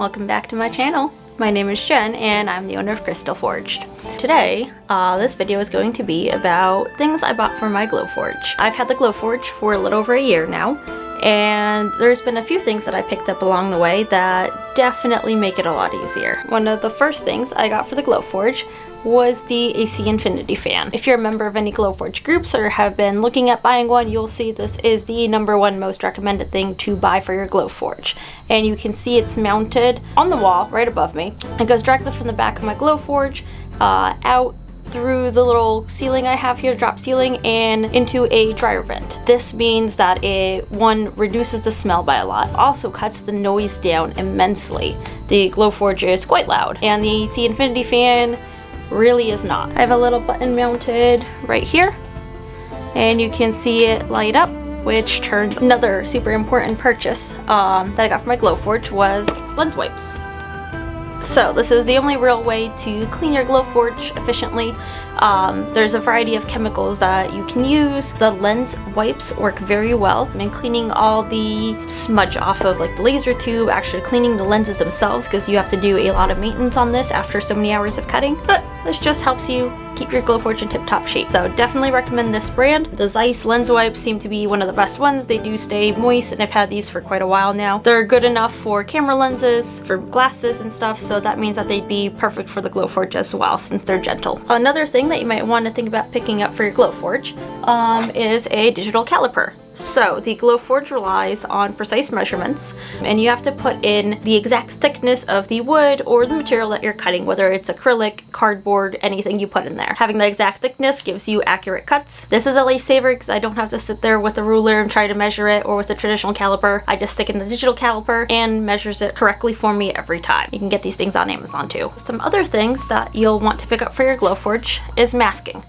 welcome back to my channel. My name is Jen and I'm the owner of Glowforge. Today, this video is going to be about things I bought for my Glowforge. I've had the Glowforge for a little over a year now, and there's been a few things that I picked up along the way that definitely make it a lot easier. One of the first things I got for the Glowforge was the AC Infinity fan. If you're a member of any Glowforge groups or have been looking at buying one, you'll see this is the #1 most recommended thing to buy for your Glowforge. And you can see it's mounted on the wall right above me. It goes directly from the back of my Glowforge out through the little ceiling I have here, drop ceiling, and into a dryer vent. This means that it, one, reduces the smell by a lot, also cuts the noise down immensely. The Glowforge is quite loud, and the AC Infinity fan really is not. I have a little button mounted right here, and you can see it light up, which turns. Another super important purchase that I got for my Glowforge was lens wipes. So this is the only real way to clean your Glowforge efficiently. There's a variety of chemicals that you can use. The lens wipes work very well in cleaning all the smudge off of like the laser tube, actually cleaning the lenses themselves, because you have to do a lot of maintenance on this after so many hours of cutting. But this just helps you keep your Glowforge in tip-top shape. So definitely recommend this brand. The Zeiss lens wipes seem to be one of the best ones. They do stay moist, and I've had these for quite a while now. They're good enough for camera lenses, for glasses and stuff, so that means that they'd be perfect for the Glowforge as well, since they're gentle. Another thing that you might want to think about picking up for your Glowforge is a digital caliper. So the Glowforge relies on precise measurements, and you have to put in the exact thickness of the wood or the material that you're cutting, whether it's acrylic, cardboard, anything you put in there. Having the exact thickness gives you accurate cuts. This is a lifesaver because I don't have to sit there with a ruler and try to measure it, or with a traditional caliper. I just stick in the digital caliper and measures it correctly for me every time. You can get these things on Amazon too. Some other things that you'll want to pick up for your Glowforge is masking.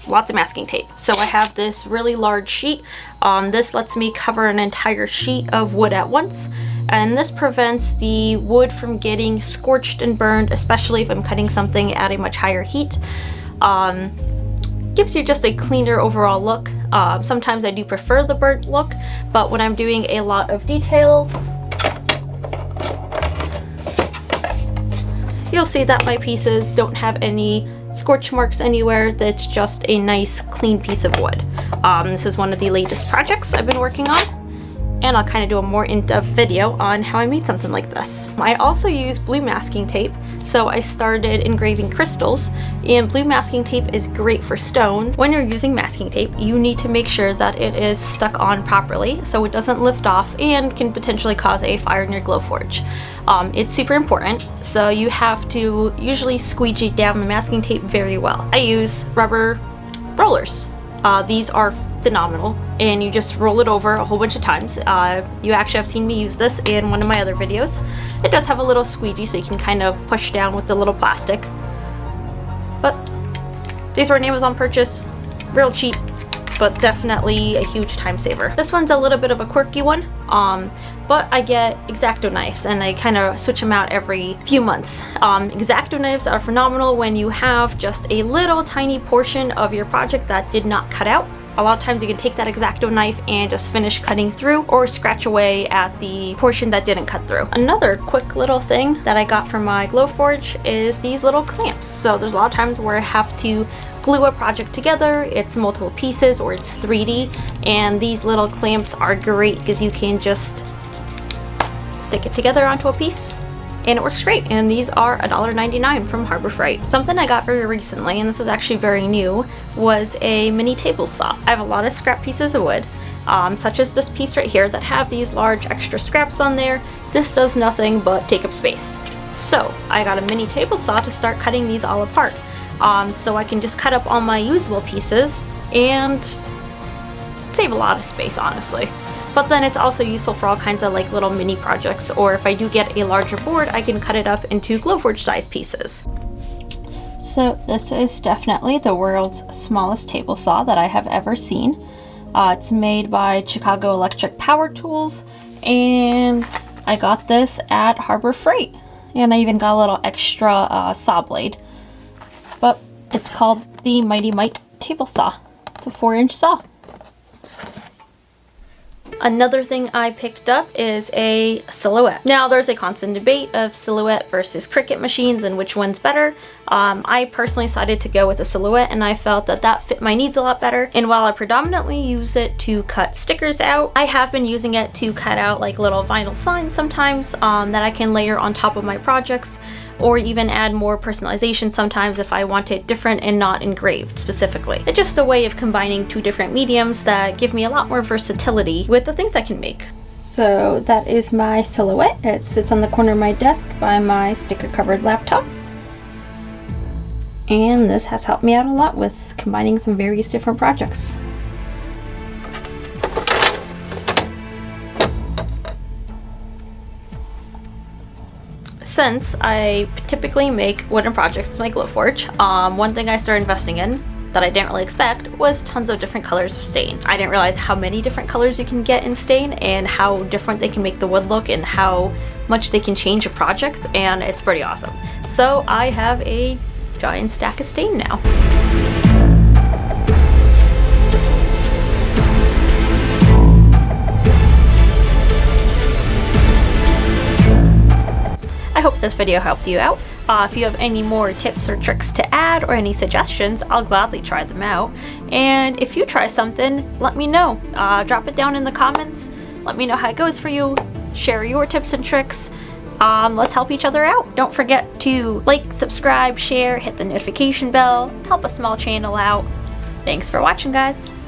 Lots of masking tape. So I have this really large sheet. This lets me cover an entire sheet of wood at once, and this prevents the wood from getting scorched and burned, especially if I'm cutting something at a much higher heat. Gives you just a cleaner overall look. Sometimes I do prefer the burnt look, but when I'm doing a lot of detail, you'll see that my pieces don't have any scorch marks anywhere. That's just a nice clean piece of wood. This is one of the latest projects I've been working on, and I'll kind of do a more in-depth video on how I made something like this. I also use blue masking tape, so I started engraving crystals, and blue masking tape is great for stones. When you're using masking tape, you need to make sure that it is stuck on properly so it doesn't lift off and can potentially cause a fire in your Glowforge. It's super important, so you have to usually squeegee down the masking tape very well. I use rubber rollers. These are phenomenal, and you just roll it over a whole bunch of times. You actually have seen me use this in one of my other videos. It does have a little squeegee, so you can kind of push down with the little plastic. But these were an Amazon purchase, real cheap, but definitely a huge time saver. This one's a little bit of a quirky one, but I get X-Acto knives, and I kind of switch them out every few months. X-Acto knives are phenomenal when you have just a little tiny portion of your project that did not cut out. A lot of times you can take that X-Acto knife and just finish cutting through, or scratch away at the portion that didn't cut through. Another quick little thing that I got from my Glowforge is these little clamps. So there's a lot of times where I have to glue a project together, it's multiple pieces or it's 3D, and these little clamps are great because you can just stick it together onto a piece and it works great. And these are $1.99 from Harbor Freight. Something I got very recently, and this is actually very new, was a mini table saw. I have a lot of scrap pieces of wood, such as this piece right here that have these large extra scraps on there. This does nothing but take up space. So I got a mini table saw to start cutting these all apart. So I can just cut up all my usable pieces and save a lot of space, honestly. But then it's also useful for all kinds of like little mini projects, or if I do get a larger board, I can cut it up into Glowforge size pieces. So this is definitely the world's smallest table saw that I have ever seen. It's made by Chicago Electric Power Tools, and I got this at Harbor Freight. And I even got a little extra saw blade. But it's called the Mighty Mite Table Saw. It's a 4-inch saw. Another thing I picked up is a silhouette. Now there's a constant debate of silhouette versus Cricut machines and which one's better. I personally decided to go with a silhouette, and I felt that that fit my needs a lot better. And while I predominantly use it to cut stickers out, I have been using it to cut out like little vinyl signs sometimes that I can layer on top of my projects, or even add more personalization sometimes if I want it different and not engraved specifically. It's just a way of combining two different mediums that give me a lot more versatility with the things I can make. So that is my silhouette. It sits on the corner of my desk by my sticker covered laptop. And this has helped me out a lot with combining some various different projects. Since I typically make wooden projects with my Glowforge, one thing I started investing in that I didn't really expect was tons of different colors of stain. I didn't realize how many different colors you can get in stain and how different they can make the wood look and how much they can change a project, and it's pretty awesome. So I have a giant stack of stain now. I hope this video helped you out. If you have any more tips or tricks to add or any suggestions, I'll gladly try them out. And if you try something, let me know. Drop it down in the comments. Let me know how it goes for you. Share your tips and tricks. Let's help each other out. Don't forget to like, subscribe, share, hit the notification bell, help a small channel out. Thanks for watching, guys.